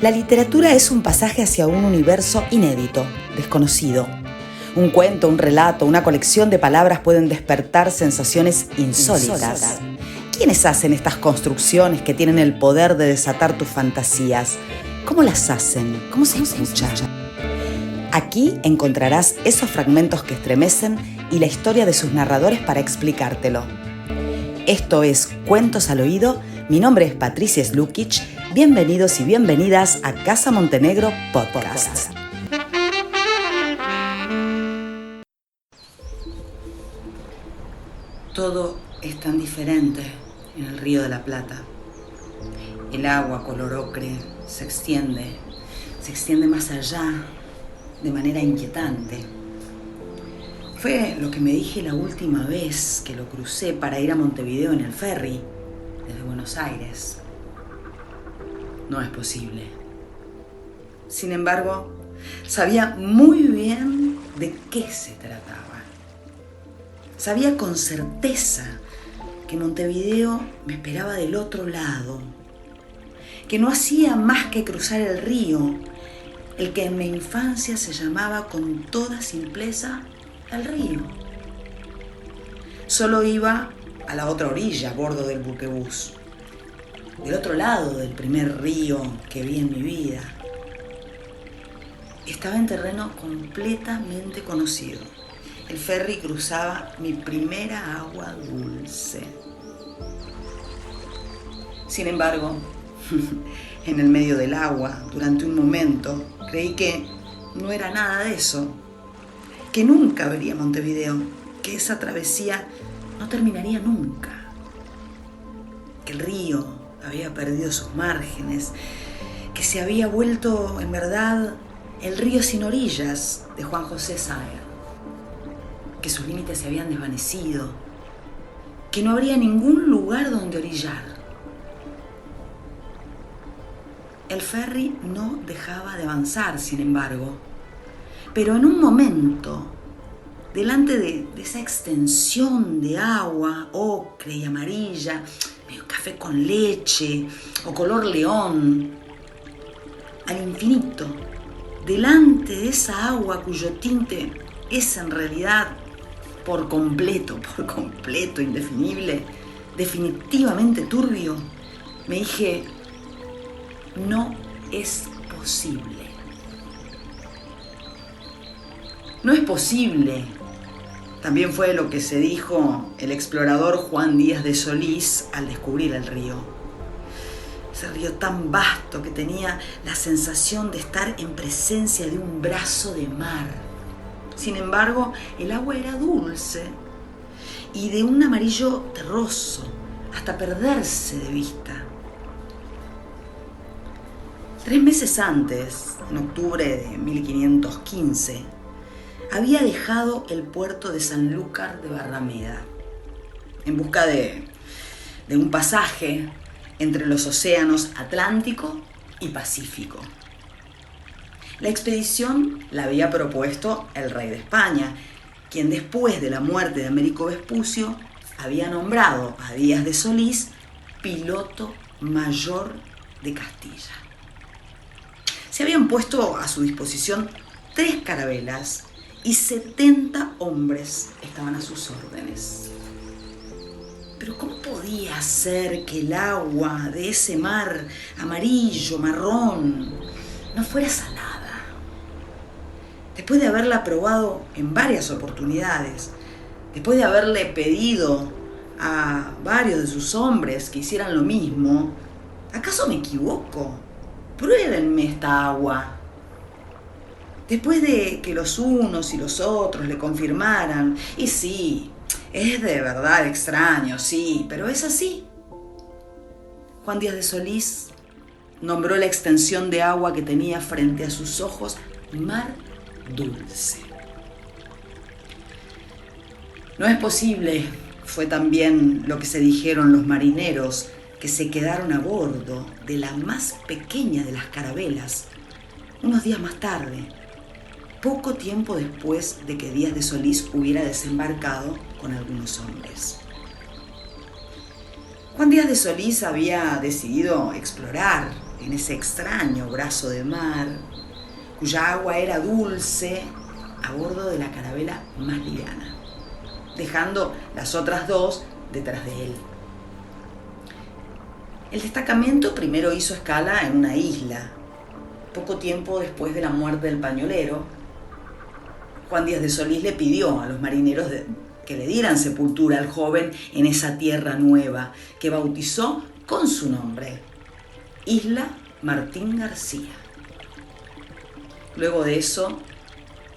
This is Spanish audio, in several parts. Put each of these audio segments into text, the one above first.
La literatura es un pasaje hacia un universo inédito, desconocido. Un cuento, un relato, una colección de palabras pueden despertar sensaciones insólitas. ¿Quiénes hacen estas construcciones que tienen el poder de desatar tus fantasías? ¿Cómo las hacen? ¿Cómo se escuchan? Aquí encontrarás esos fragmentos que estremecen y la historia de sus narradores para explicártelo. Esto es Cuentos al Oído. Mi nombre es Patricia Slukic. Bienvenidos y bienvenidas a Casa Montenegro Podcast. Todo es tan diferente en el Río de la Plata. El agua color ocre se extiende más allá de manera inquietante. Fue lo que me dije la última vez que lo crucé para ir a Montevideo en el ferry desde Buenos Aires. No es posible. Sin embargo, sabía muy bien de qué se trataba. Sabía con certeza que Montevideo me esperaba del otro lado, que no hacía más que cruzar el río, el que en mi infancia se llamaba con toda simpleza el río. Solo iba a la otra orilla a bordo del buquebús, del otro lado del primer río que vi en mi vida. Estaba en terreno completamente conocido. El ferry cruzaba mi primera agua dulce. Sin embargo, en el medio del agua, durante un momento, creí que no era nada de eso, que nunca vería Montevideo, que esa travesía no terminaría nunca, que el río había perdido sus márgenes, que se había vuelto en verdad el río sin orillas de Juan José Saer, que sus límites se habían desvanecido, que no habría ningún lugar donde orillar. El ferry no dejaba de avanzar, sin embargo, pero en un momento, delante de esa extensión de agua ocre y amarilla, medio café con leche o color león, al infinito, delante de esa agua cuyo tinte es en realidad por completo indefinible, definitivamente turbio, me dije, no es posible. No es posible. También fue lo que se dijo el explorador Juan Díaz de Solís al descubrir el río. Ese río tan vasto que tenía la sensación de estar en presencia de un brazo de mar. Sin embargo, el agua era dulce y de un amarillo terroso, hasta perderse de vista. 3 meses antes, en octubre de 1515, había dejado el puerto de Sanlúcar de Barrameda en busca de un pasaje entre los océanos Atlántico y Pacífico. La expedición la había propuesto el rey de España, quien después de la muerte de Américo Vespucio había nombrado a Díaz de Solís piloto mayor de Castilla. Se habían puesto a su disposición 3 carabelas y 70 hombres estaban a sus órdenes. Pero ¿cómo podía ser que el agua de ese mar amarillo, marrón, no fuera salada? Después de haberla probado en varias oportunidades, después de haberle pedido a varios de sus hombres que hicieran lo mismo, ¿acaso me equivoco? Pruébenme esta agua. Después de que los unos y los otros le confirmaran, y sí, es de verdad extraño, sí, pero es así. Juan Díaz de Solís nombró la extensión de agua que tenía frente a sus ojos mar dulce. No es posible, fue también lo que se dijeron los marineros que se quedaron a bordo de la más pequeña de las carabelas unos días más tarde, poco tiempo después de que Díaz de Solís hubiera desembarcado con algunos hombres. Juan Díaz de Solís había decidido explorar en ese extraño brazo de mar, cuya agua era dulce, a bordo de la carabela más liviana, dejando las otras dos detrás de él. El destacamento primero hizo escala en una isla. Poco tiempo después de la muerte del pañolero, Juan Díaz de Solís le pidió a los marineros que le dieran sepultura al joven en esa tierra nueva que bautizó con su nombre, Isla Martín García. Luego de eso,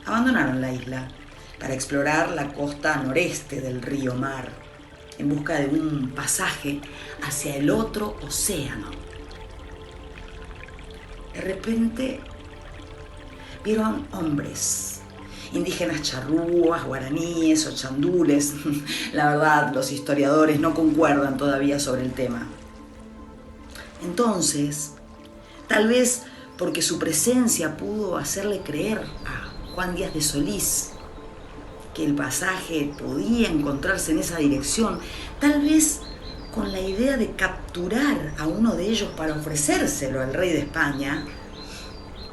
abandonaron la isla para explorar la costa noreste del río Mar, en busca de un pasaje hacia el otro océano. De repente vieron hombres, indígenas charrúas, guaraníes o chandúes. La verdad, los historiadores no concuerdan todavía sobre el tema. Entonces, tal vez porque su presencia pudo hacerle creer a Juan Díaz de Solís que el pasaje podía encontrarse en esa dirección, tal vez con la idea de capturar a uno de ellos para ofrecérselo al rey de España,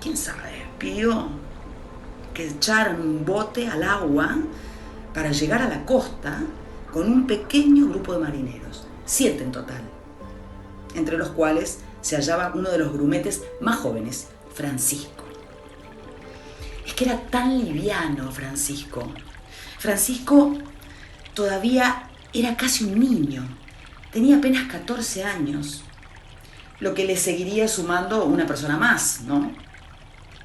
quién sabe, pidió que echaran un bote al agua para llegar a la costa con un pequeño grupo de marineros, 7 en total, entre los cuales se hallaba uno de los grumetes más jóvenes, Francisco. Es que era tan liviano Francisco. Francisco todavía era casi un niño, tenía apenas 14 años, lo que le seguiría sumando una persona más, ¿no?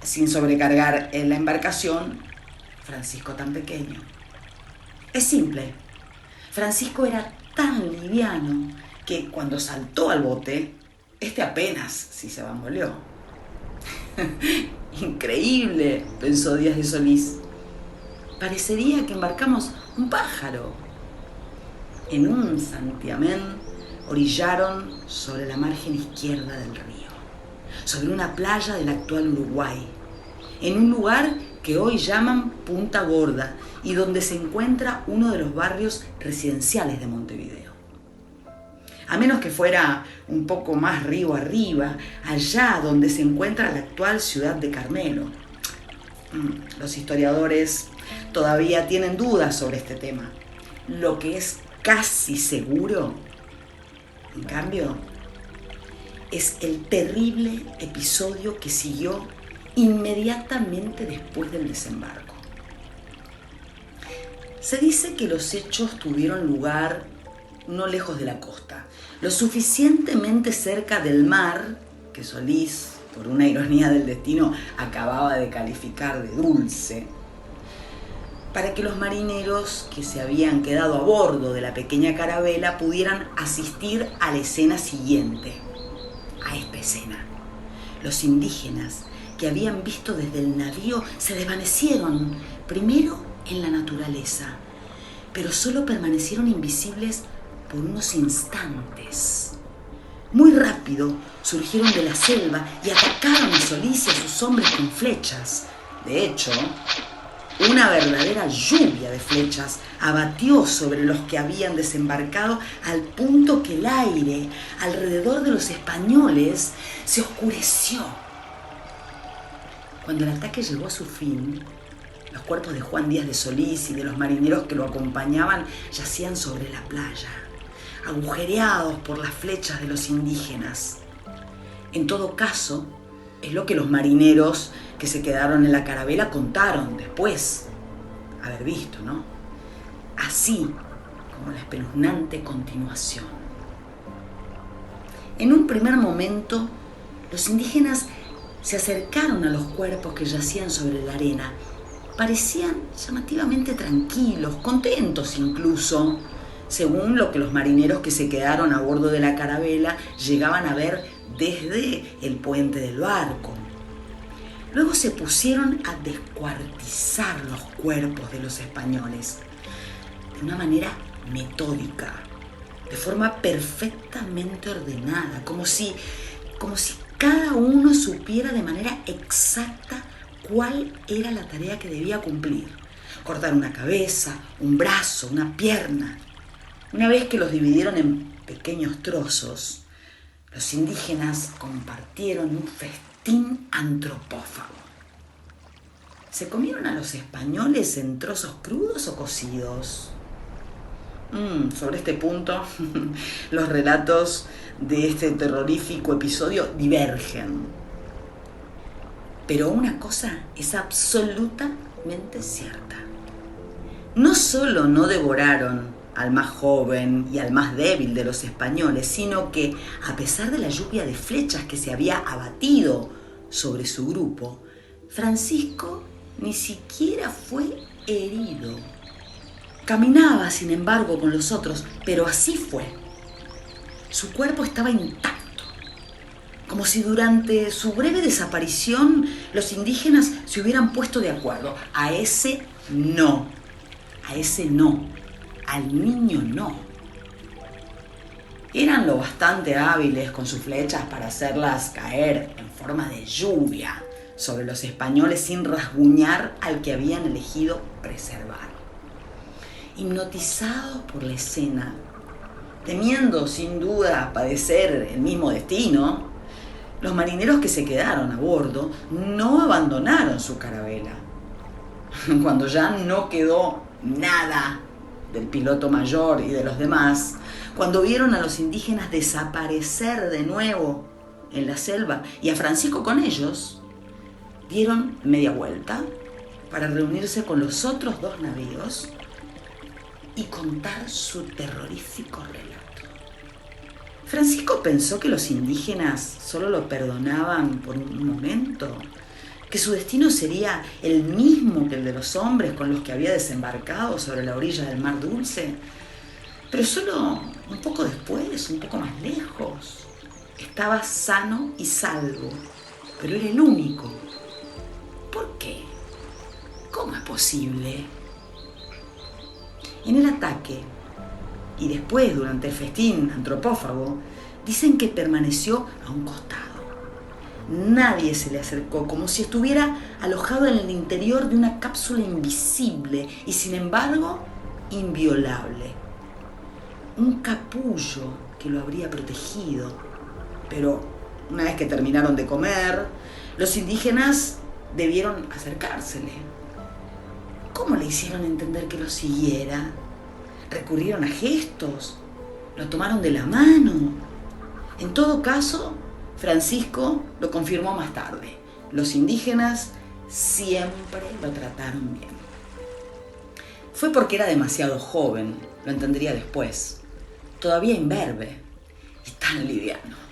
Sin sobrecargar en la embarcación, Francisco tan pequeño. Es simple, Francisco era tan liviano que cuando saltó al bote, este apenas si se bamboleó. Increíble, pensó Díaz de Solís. Parecería que embarcamos un pájaro. En un santiamén orillaron sobre la margen izquierda del río, sobre una playa del actual Uruguay, en un lugar que hoy llaman Punta Gorda y donde se encuentra uno de los barrios residenciales de Montevideo. A menos que fuera un poco más río arriba, allá donde se encuentra la actual ciudad de Carmelo. Los historiadores todavía tienen dudas sobre este tema. Lo que es casi seguro, en cambio, es el terrible episodio que siguió inmediatamente después del desembarco. Se dice que los hechos tuvieron lugar no lejos de la costa, lo suficientemente cerca del mar que Solís, por una ironía del destino, acababa de calificar de dulce, para que los marineros que se habían quedado a bordo de la pequeña carabela pudieran asistir a la escena siguiente. A esta escena, los indígenas que habían visto desde el navío se desvanecieron, primero en la naturaleza, pero solo permanecieron invisibles por unos instantes. Muy rápido surgieron de la selva y atacaron a Solís y a sus hombres con flechas. De hecho, una verdadera lluvia de flechas abatió sobre los que habían desembarcado, al punto que el aire alrededor de los españoles se oscureció. Cuando el ataque llegó a su fin, los cuerpos de Juan Díaz de Solís y de los marineros que lo acompañaban yacían sobre la playa, agujereados por las flechas de los indígenas. En todo caso, es lo que los marineros que se quedaron en la carabela contaron después haber visto, ¿no? Así como la espeluznante continuación. En un primer momento, los indígenas se acercaron a los cuerpos que yacían sobre la arena. Parecían llamativamente tranquilos, contentos incluso, según lo que los marineros que se quedaron a bordo de la carabela llegaban a ver desde el puente del barco. Luego se pusieron a descuartizar los cuerpos de los españoles de una manera metódica, de forma perfectamente ordenada, como si cada uno supiera de manera exacta cuál era la tarea que debía cumplir. Cortar una cabeza, un brazo, una pierna. Una vez que los dividieron en pequeños trozos, Los indígenas compartieron un festín antropófago. ¿Se comieron a los españoles en trozos crudos o cocidos? Sobre este punto, los relatos de este terrorífico episodio divergen. Pero una cosa es absolutamente cierta. No solo no devoraron al más joven y al más débil de los españoles, sino que, a pesar de la lluvia de flechas que se había abatido sobre su grupo, Francisco ni siquiera fue herido. Caminaba, sin embargo, con los otros, pero así fue. Su cuerpo estaba intacto, como si durante su breve desaparición los indígenas se hubieran puesto de acuerdo. A ese no, al niño no. Eran lo bastante hábiles con sus flechas para hacerlas caer en forma de lluvia sobre los españoles sin rasguñar al que habían elegido preservar. Hipnotizados por la escena, temiendo sin duda padecer el mismo destino, los marineros que se quedaron a bordo no abandonaron su carabela. Cuando ya no quedó nada del piloto mayor y de los demás, cuando vieron a los indígenas desaparecer de nuevo en la selva y a Francisco con ellos, dieron media vuelta para reunirse con los otros 2 navíos y contar su terrorífico relato. Francisco pensó que los indígenas solo lo perdonaban por un momento, que su destino sería el mismo que el de los hombres con los que había desembarcado sobre la orilla del Mar Dulce, pero solo un poco después, un poco más lejos. Estaba sano y salvo, pero era el único. ¿Por qué? ¿Cómo es posible? En el ataque, y después durante el festín antropófago, dicen que permaneció a un costado. Nadie se le acercó, como si estuviera alojado en el interior de una cápsula invisible y, sin embargo, inviolable. Un capullo que lo habría protegido. Pero una vez que terminaron de comer, los indígenas debieron acercársele. ¿Cómo le hicieron entender que lo siguiera? ¿Recurrieron a gestos? ¿Lo tomaron de la mano? En todo caso, Francisco lo confirmó más tarde. Los indígenas siempre lo trataron bien. Fue porque era demasiado joven, lo entendería después. Todavía imberbe y tan liviano.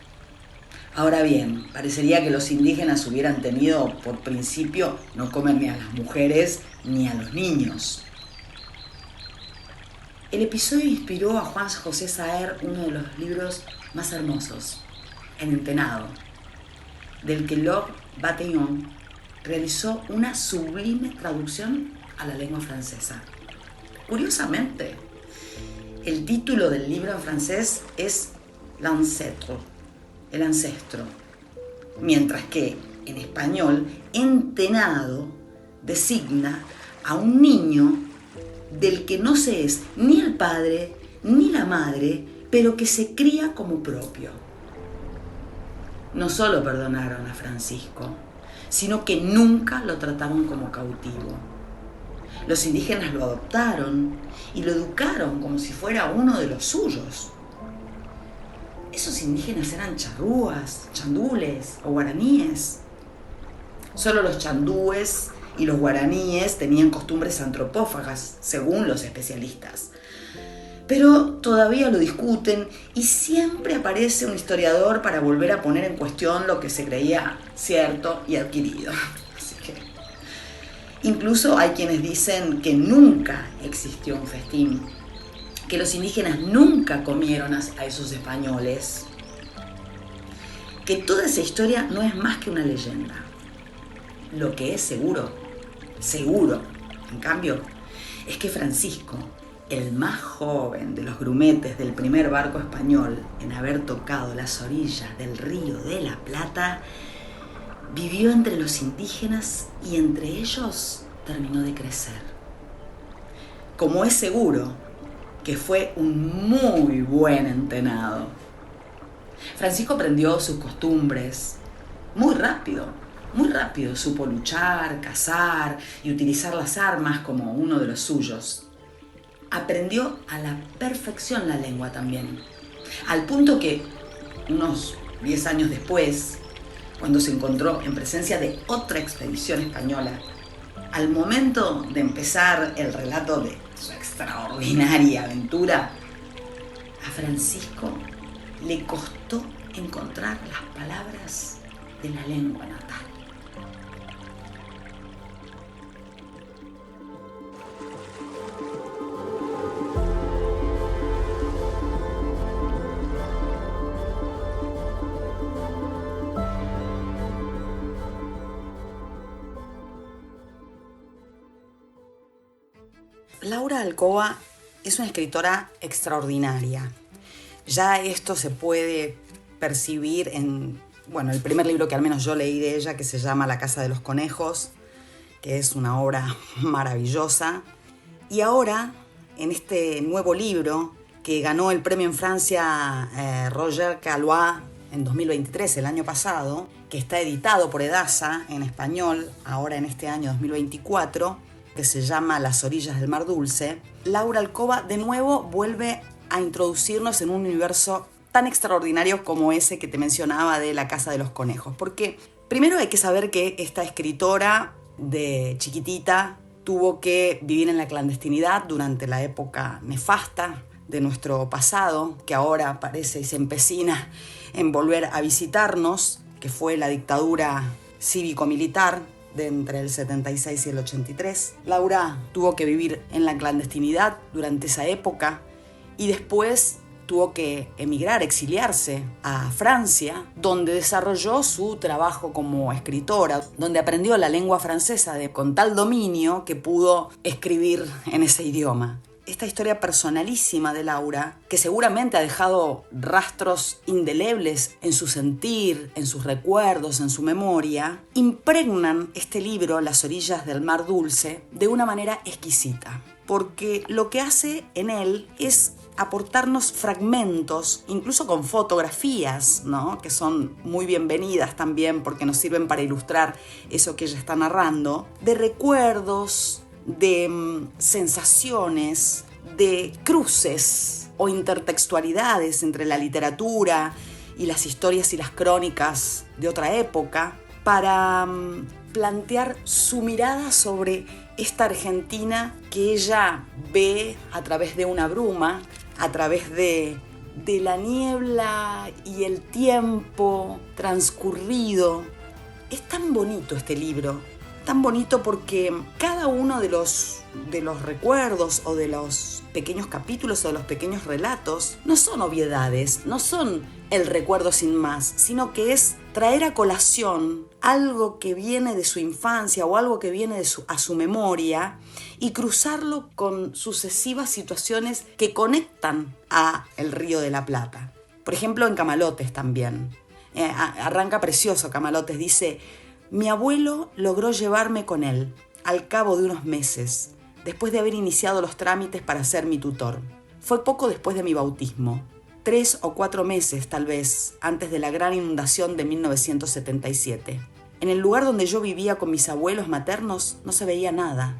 Ahora bien, parecería que los indígenas hubieran tenido por principio no comer ni a las mujeres ni a los niños. El episodio inspiró a Juan José Saer uno de los libros más hermosos, El Entenado, del que Lord Bataillon realizó una sublime traducción a la lengua francesa. Curiosamente, el título del libro en francés es L'ancêtre, el ancestro, mientras que en español entenado designa a un niño del que no se es ni el padre ni la madre, pero que se cría como propio. No solo perdonaron a Francisco, sino que nunca lo trataron como cautivo. Los indígenas lo adoptaron y lo educaron como si fuera uno de los suyos. Esos indígenas eran charrúas, chandúes o guaraníes. Solo los chandúes y los guaraníes tenían costumbres antropófagas, según los especialistas. Pero todavía lo discuten y siempre aparece un historiador para volver a poner en cuestión lo que se creía cierto y adquirido. Así que incluso hay quienes dicen que nunca existió un festín, que los indígenas nunca comieron a esos españoles, que toda esa historia no es más que una leyenda. Lo que es seguro, en cambio, es que Francisco, el más joven de los grumetes del primer barco español en haber tocado las orillas del río de la Plata, vivió entre los indígenas y entre ellos terminó de crecer. Como es seguro que fue un muy buen entenado. Francisco aprendió sus costumbres muy rápido, muy rápido. Supo luchar, cazar y utilizar las armas como uno de los suyos. Aprendió a la perfección la lengua también, al punto que unos 10 años después, cuando se encontró en presencia de otra expedición española, al momento de empezar el relato de su extraordinaria aventura, a Francisco le costó encontrar las palabras de la lengua natal. Laura Alcoba es una escritora extraordinaria. Ya esto se puede percibir en, el primer libro que al menos yo leí de ella, que se llama La Casa de los Conejos, que es una obra maravillosa. Y ahora, en este nuevo libro, que ganó el premio en Francia Roger Caillois en 2023, el año pasado, que está editado por Edasa en español, ahora en este año 2024, que se llama Las orillas del mar dulce, Laura Alcoba de nuevo vuelve a introducirnos en un universo tan extraordinario como ese que te mencionaba de La Casa de los Conejos. Porque primero hay que saber que esta escritora de chiquitita tuvo que vivir en la clandestinidad durante la época nefasta de nuestro pasado, que ahora parece y se empecina en volver a visitarnos, que fue la dictadura cívico-militar de entre el 76 y el 83. Laura tuvo que vivir en la clandestinidad durante esa época y después tuvo que emigrar, exiliarse a Francia, donde desarrolló su trabajo como escritora, donde aprendió la lengua francesa con tal dominio que pudo escribir en ese idioma. Esta historia personalísima de Laura, que seguramente ha dejado rastros indelebles en su sentir, en sus recuerdos, en su memoria, impregnan este libro, Las orillas del mar dulce, de una manera exquisita. Porque lo que hace en él es aportarnos fragmentos, incluso con fotografías, ¿no?, que son muy bienvenidas también porque nos sirven para ilustrar eso que ella está narrando, de recuerdos, de sensaciones, de cruces o intertextualidades entre la literatura y las historias y las crónicas de otra época, para plantear su mirada sobre esta Argentina que ella ve a través de una bruma, a través de la niebla y el tiempo transcurrido. Es tan bonito este libro, tan bonito porque cada uno de los recuerdos o de los pequeños capítulos o de los pequeños relatos no son obviedades, no son el recuerdo sin más, sino que es traer a colación algo que viene de su infancia o algo que viene a su memoria y cruzarlo con sucesivas situaciones que conectan a el Río de la Plata. Por ejemplo, en Camalotes también. Arranca precioso Camalotes, dice: mi abuelo logró llevarme con él al cabo de unos meses, después de haber iniciado los trámites para ser mi tutor. Fue poco después de mi bautismo, 3 o 4 meses tal vez antes de la gran inundación de 1977. En el lugar donde yo vivía con mis abuelos maternos no se veía nada.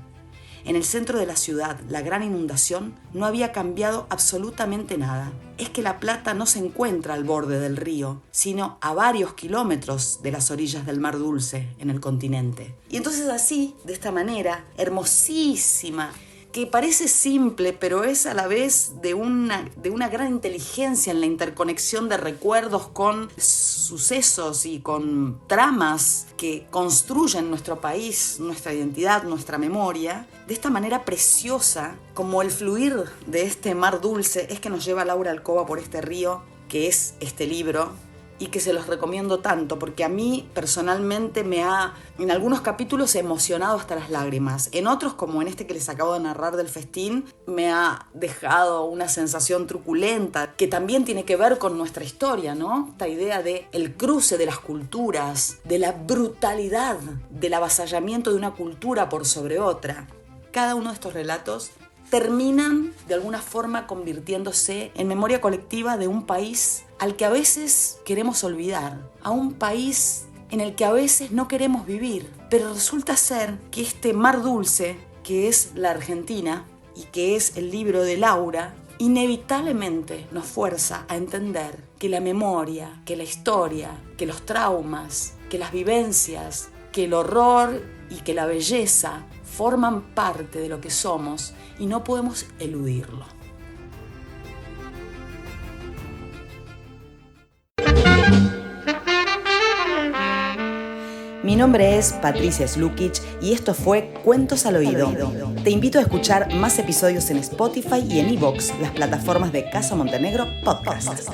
En el centro de la ciudad, la gran inundación no había cambiado absolutamente nada. Es que La Plata no se encuentra al borde del río, sino a varios kilómetros de las orillas del Mar Dulce, en el continente. Y entonces así, de esta manera, hermosísima, que parece simple, pero es a la vez de una gran inteligencia en la interconexión de recuerdos con sucesos y con tramas que construyen nuestro país, nuestra identidad, nuestra memoria, de esta manera preciosa, como el fluir de este mar dulce, es que nos lleva Laura Alcoba por este río, que es este libro, y que se los recomiendo tanto, porque a mí personalmente me ha, en algunos capítulos, emocionado hasta las lágrimas. En otros, como en este que les acabo de narrar del festín, me ha dejado una sensación truculenta, que también tiene que ver con nuestra historia, ¿no? Esta idea de el cruce de las culturas, de la brutalidad, del avasallamiento de una cultura por sobre otra. Cada uno de estos relatos terminan de alguna forma convirtiéndose en memoria colectiva de un país al que a veces queremos olvidar, a un país en el que a veces no queremos vivir, pero resulta ser que este mar dulce, que es la Argentina y que es el libro de Laura, inevitablemente nos fuerza a entender que la memoria, que la historia, que los traumas, que las vivencias, que el horror y que la belleza forman parte de lo que somos y no podemos eludirlo. Mi nombre es Patricia Slukic y esto fue Cuentos al Oído. Te invito a escuchar más episodios en Spotify y en iVoox, las plataformas de Casa Montenegro Podcast.